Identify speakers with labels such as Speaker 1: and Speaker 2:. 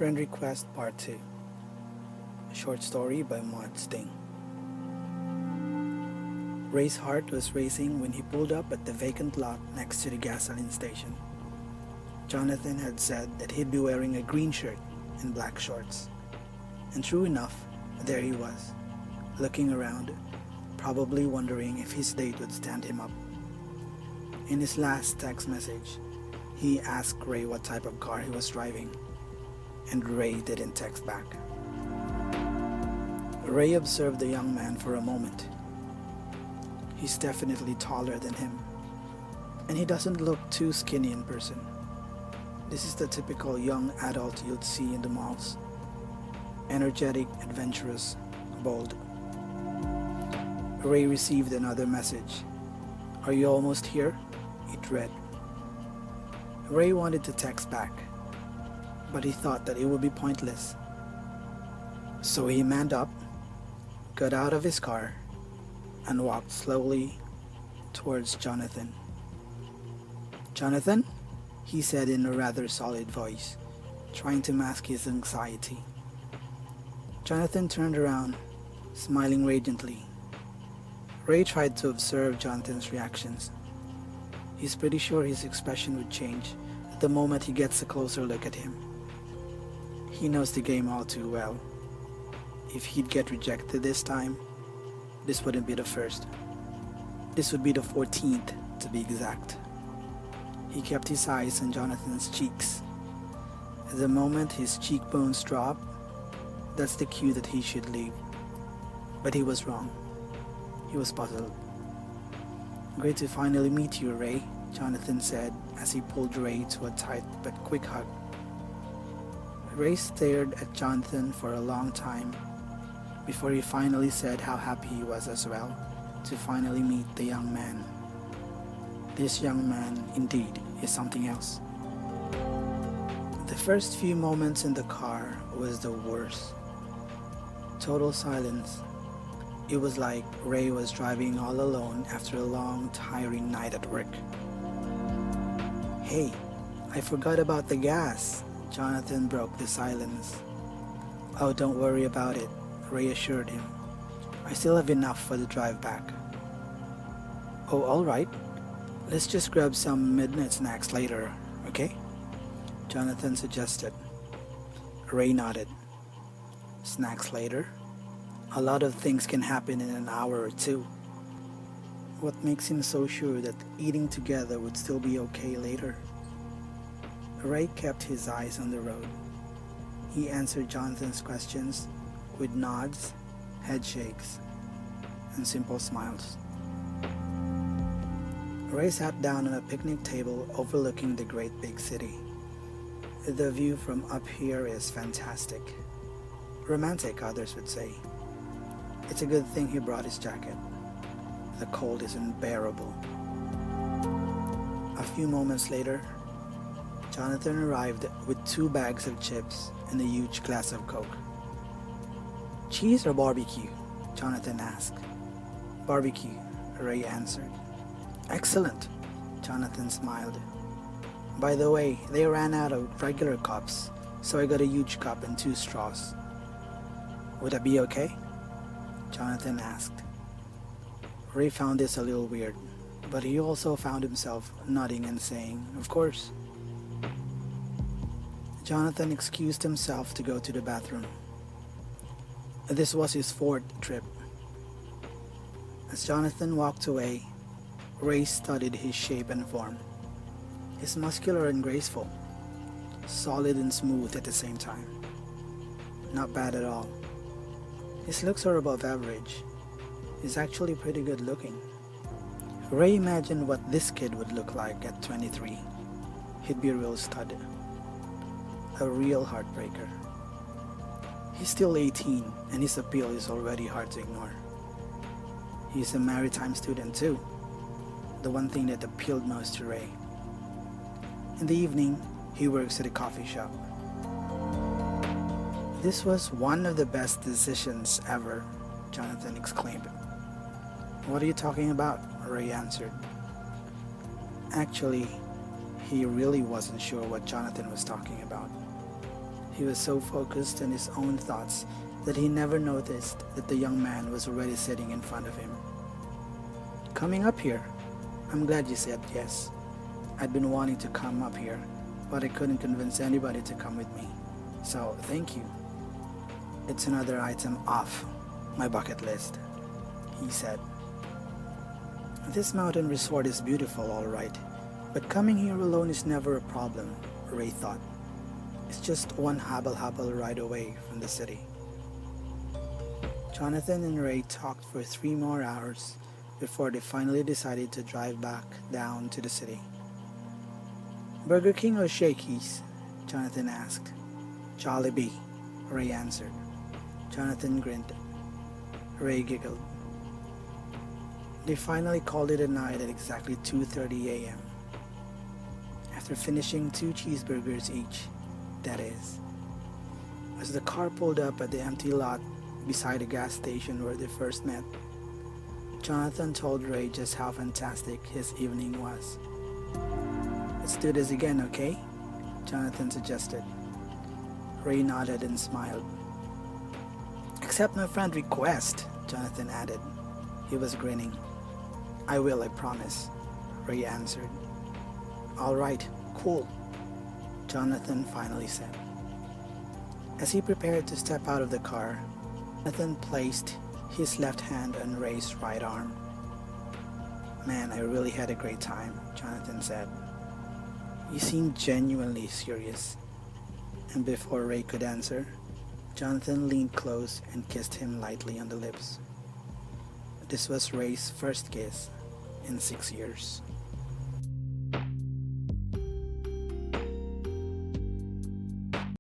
Speaker 1: Friend Request Part 2. A short story by Maud Sting. Ray's heart was racing when he pulled up at the vacant lot next to the gasoline station. Jonathan had said that he'd be wearing a green shirt and black shorts. And true enough, there he was, looking around, probably wondering if his date would stand him up. In his last text message, he asked Ray what type of car he was driving, and Ray didn't text back. Ray observed the young man for a moment. He's definitely taller than him, and he doesn't look too skinny in person. This is the typical young adult you'd see in the malls. Energetic, adventurous, bold. Ray received another message. "Are you almost here?" It read. Ray wanted to text back, but he thought that it would be pointless. So he manned up, got out of his car, and walked slowly towards Jonathan. "Jonathan?" he said in a rather solid voice, trying to mask his anxiety. Jonathan turned around, smiling radiantly. Ray tried to observe Jonathan's reactions. He's pretty sure his expression would change the moment he gets a closer look at him. He knows the game all too well. If he'd get rejected this time, this wouldn't be the first. This would be the 14th, to be exact. He kept his eyes on Jonathan's cheeks. The moment his cheekbones drop, that's the cue that he should leave. But he was wrong. He was puzzled. "Great to finally meet you, Ray," Jonathan said as he pulled Ray to a tight but quick hug. Ray stared at Jonathan for a long time before he finally said how happy he was as well to finally meet the young man. This young man, indeed, is something else. The first few moments in the car was the worst. Total silence. It was like Ray was driving all alone after a long, tiring night at work. "Hey, I forgot about the gas," Jonathan broke the silence. "Oh, don't worry about it," Ray assured him. "I still have enough for the drive back." "Oh, all right. Let's just grab some midnight snacks later, okay?" Jonathan suggested. Ray nodded. Snacks later? A lot of things can happen in an hour or two. What makes him so sure that eating together would still be okay later? Ray kept his eyes on the road. He answered Jonathan's questions with nods, head shakes, and simple smiles. Ray sat down on a picnic table overlooking the great big city. The view from up here is fantastic. Romantic, others would say. It's a good thing he brought his jacket. The cold is unbearable. A few moments later, Jonathan arrived with 2 bags of chips and a huge glass of Coke. "Cheese or barbecue?" Jonathan asked. "Barbecue," Ray answered. "Excellent," Jonathan smiled. "By the way, they ran out of regular cups, so I got a huge cup and 2 straws. Would that be okay?" Jonathan asked. Ray found this a little weird, but he also found himself nodding and saying, "Of course." Jonathan excused himself to go to the bathroom. This was his 4th trip. As Jonathan walked away, Ray studied his shape and form. He's muscular and graceful, solid and smooth at the same time. Not bad at all. His looks are above average. He's actually pretty good looking. Ray imagined what this kid would look like at 23. He'd be a real stud. A real heartbreaker. He's still 18 and his appeal is already hard to ignore. He's a maritime student too, the one thing that appealed most to Ray. In the evening, he works at a coffee shop. "This was one of the best decisions ever," Jonathan exclaimed. "What are you talking about?" Ray answered. Actually, he really wasn't sure what Jonathan was talking about. He was so focused on his own thoughts that he never noticed that the young man was already sitting in front of him. "Coming up here? I'm glad you said yes. I'd been wanting to come up here, but I couldn't convince anybody to come with me. So, thank you. It's another item off my bucket list," he said. "This mountain resort is beautiful, all right, but coming here alone is never a problem," Ray thought. "It's just one hobble ride away from the city." Jonathan and Ray talked for 3 more hours before they finally decided to drive back down to the city. "Burger King or Shakey's?" Jonathan asked. "Jollibee," Ray answered. Jonathan grinned. Ray giggled. They finally called it a night at exactly 2:30 a.m. After finishing 2 cheeseburgers each, that is. As the car pulled up at the empty lot beside the gas station where they first met, Jonathan told Ray just how fantastic his evening was. "Let's do this again, okay?" Jonathan suggested. Ray nodded and smiled. "Accept my friend request," Jonathan added. He was grinning. "I will, I promise," Ray answered. "All right, cool," Jonathan finally said. As he prepared to step out of the car, Jonathan placed his left hand on Ray's right arm. "Man, I really had a great time," Jonathan said. "You seemed genuinely serious." And before Ray could answer, Jonathan leaned close and kissed him lightly on the lips. This was Ray's first kiss in 6 years.